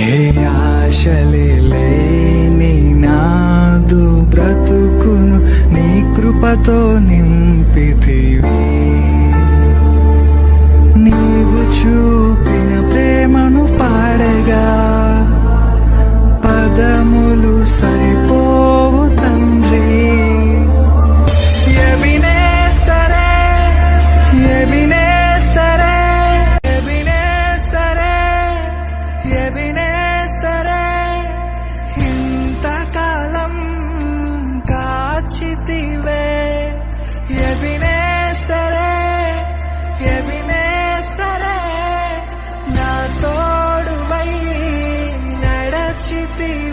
ఏ ఆశలే లేని నాదు బ్రతుకును నీ కృపతో నింపితివి. నీవు చూపిన ప్రేమను పాడగా పదములు సరిపోవు తండ్రి. ఎబినేసరే, ఎబినేసరే, ఎబినేసరే, ఎబినేసరే, ఇంతకాలం కాచితివే. ఎబినేసరే, ఎబినేసరే, నా తోడువై నడచితివే.